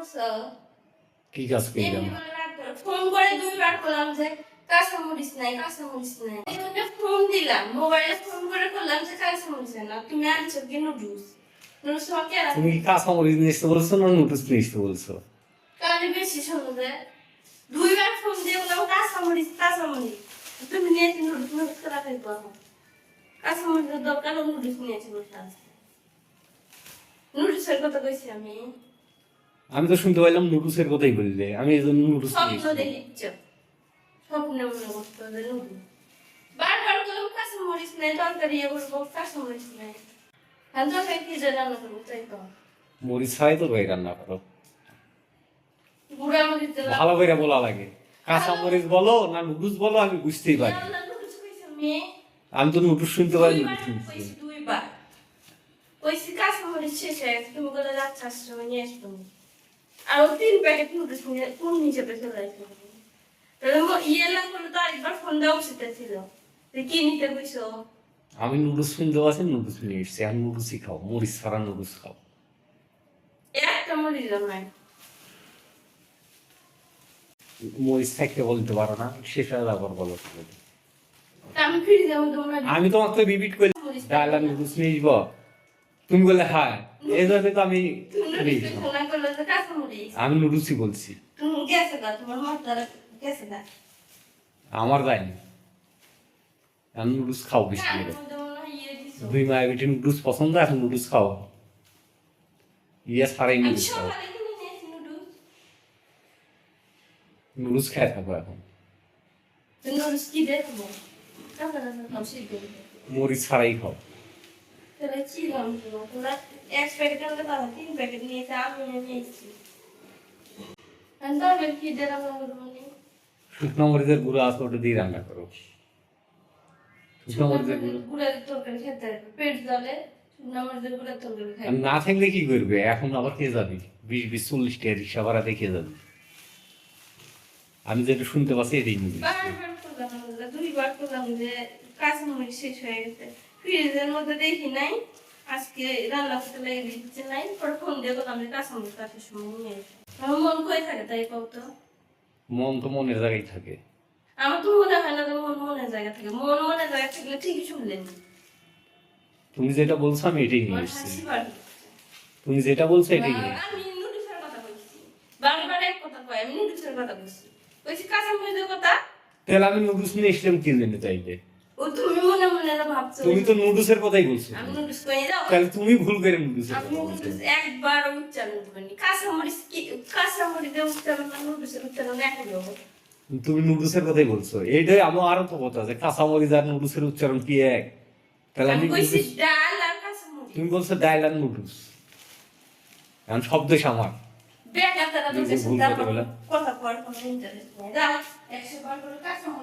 করছো? কি কাজ করলাম? ফোন করে 2 বার করলাম যে কাঁচামরিচ নাই, কাঁচামরিচ নাই। এজন্য ফোন দিলাম, মোবাইলে ফোন করে বললাম যে কাঁচামরিচ না। তুমি আনছো কি নুডলস? নুডলস আমাকে তুমি কি কাঁচামরিচ নিয়ে এসতে বলছো না নুডলস নিয়ে এসতে বলছো? কানে বেশি শোনো যে 2 বার ফোন দিয়ে বললাম কাঁচামরিচ, কাঁচামরিচ। তুমি নিয়ে এসে নুডলস করা খাইবো এখন। কাঁচামরিচের দরকার নুডলস নিয়েছি বসে আছে। নুডলসের কথা কইছি আমি। আমি তো শুনতে পাইলাম নুডলসের কথাই বললে, আমি এই জন্য নুডলস নিয়ে স্বপ্ন এসেছি। দেখিচ্ছ, স্বপ্নে মনে করতো যে নুডলস। বারবার করলাম কাঁচামরিচ নেই, তরকারি ইয়ে করবো কাঁচামরিচ নেই। আর তরকারি কি যে রান্না করবো তাই তো। মরিচ ছাড়াই তো ভাই রান্না করো, গুঁড়া মরিচ দিলাম। ভালো করে বলা লাগে। কাঁচামরিচ বলো না নুডলস বলো আমি বুঝতেই পারি। আল্লাহ নুডলস কইছি আমি। আমি তো নুডলস শুনতে পারি, 2 বার নুডলস শুনছি। কইছি 2 বার। কইছি কাঁচামরিচ শেষ হয়ে গেছে, তুমি বলে যাচ্ছ সময় নিয়ে আসবো। আরো 3 প্যাকেট নুডলস নিয়ে কোন হিসেবে চলে আসবো? ইয়ে না করলে তো আরেকবার ফোন দেওয়া উচিত ছিল যে কি নিতে কইছো। আমি নুডলস শুনতে পাচ্ছি, নুডলস নিয়ে এসেছি। আমি নুডলসই খাও, মরিচ ছাড়া নুডলস খাও। একটা মরিচ নাই। মরিচ থাকতে বলতে পারো না, শেষ হয়ে যাবার বলো। আমি ফ্রিজের মধ্যে মনে হয় আমি তোমাকে তো রিপিট করে ডাল আর নুডলস নিয়ে আসবো, তুমি বললে হ্যাঁ, এই জন্য তো আমি নিয়ে এসলাম। ফোন করলে যে কাঁচামরিচ। আমি নুডলসই বলছি, তুমি গেছে গা, তোমার মাথার গেছে গা। আমার যায়নি। আমি নুডলস খাও বেশি কানের করে। মধ্যে মনে হয় ইয়ে দিছো। 2 মায়ের বেটি নুডলস পছন্দ, এখন নুডলস খাও। ইয়ে ছাড়াই আমি নুডলস খাও, সকালে কিনে নিয়েছি নুডলস। নুডলস খেয়ে থাকো এখন। নুডলস কি দেখবো? টাকা খাও সেই দেখবো। মরিচ ছাড়াই খাও। তাহলে কি দাম দিবো? তোমরা 1 প্যাকেট আনলে তারা 3 প্যাকেট নিয়েছে, আমি নিয়ে এসেছি। আর তবে কি দিয়ে রান্না করবো নি? শুকনো মরিচের গুঁড়ো আছে, ওটা দিয়ে রান্না করো। শুকনো মরিচের গুঁড়ো গুড়ের তরকারি খেতে হবে। পেট জ্বলে, শুকনো মরিচের গুড়ের তরকারি খাই। আর না থাকলে কি করবে? এখন আবার খেয়ে যাবি 20-40 টাকা রিক্সা ভাড়া দিয়ে খেয়ে যাবি। আমি যেটা শুনতে পাচ্ছি এটাই নিবি। বারবার করলাম আমরা, 2 বার করলাম যে কাঁচামরিচ শেষ হয়ে গেছে। ফ্রিজের মধ্যে দেখি নাই, আজকে রান্না করতে লেগে দিচ্ছে নাই। পরে ফোন দিয়ে বললাম যে কাঁচামরিচ কাটার সময় নিয়ে এসো। আমার মন কই থাকে তাই কত? মন তো মনের জায়গায় থাকে। আমার তো মনে হয় না যে মন মনের জায়গা থাকে। মন মনের জায়গা থাকলে ঠিকই শুনলেন। তুমি যেটা বলছো আমি এটাই নিয়ে আমার এসেছি। হাসি পায়। তুমি যেটা বলছো এটাই নিয়ে এসেছি। আমি নুডলসের কথা বলছি। বারবার এক কথা কয়, আমি নুডলসের কথা বলছি। কইছি কাঁচামরিচের কথা। তাহলে আমি নুডলস নিয়ে এসলাম কি জন্য তাইলে? ও তুমি মনে মনে না ভাবছো। তুমি তো নুডলসের কথাই বলছো। আমি নুডলস কই যাও। তাহলে তুমি ভুল করে নুডলসের আমি কথা বলছো। নুডলস একবার উচ্চারণ করিনি। কাঁচামরিচ কি কাঁচামরিচের উচ্চারণ না নুডলসের উচ্চারণ একই হবে। তুমি নুডলসের কথাই বলছো। এইটাই আমার আরো তো কথা যে কাঁচামরিচ আর নুডলসের উচ্চারণ কি এক? তাহলে আমি আমি কইছি noodles- ডাল আর কাঁচামরিচ। তুমি বলছো ডাল আর নুডলস, এখন শব্দই আমার। বেটা তারা তো নিজে ভুল কথা করে বললাম। কথা কর কোনো ইন্টারেস্ট নেই। যাও 100 বার করে কাঁচামরিচ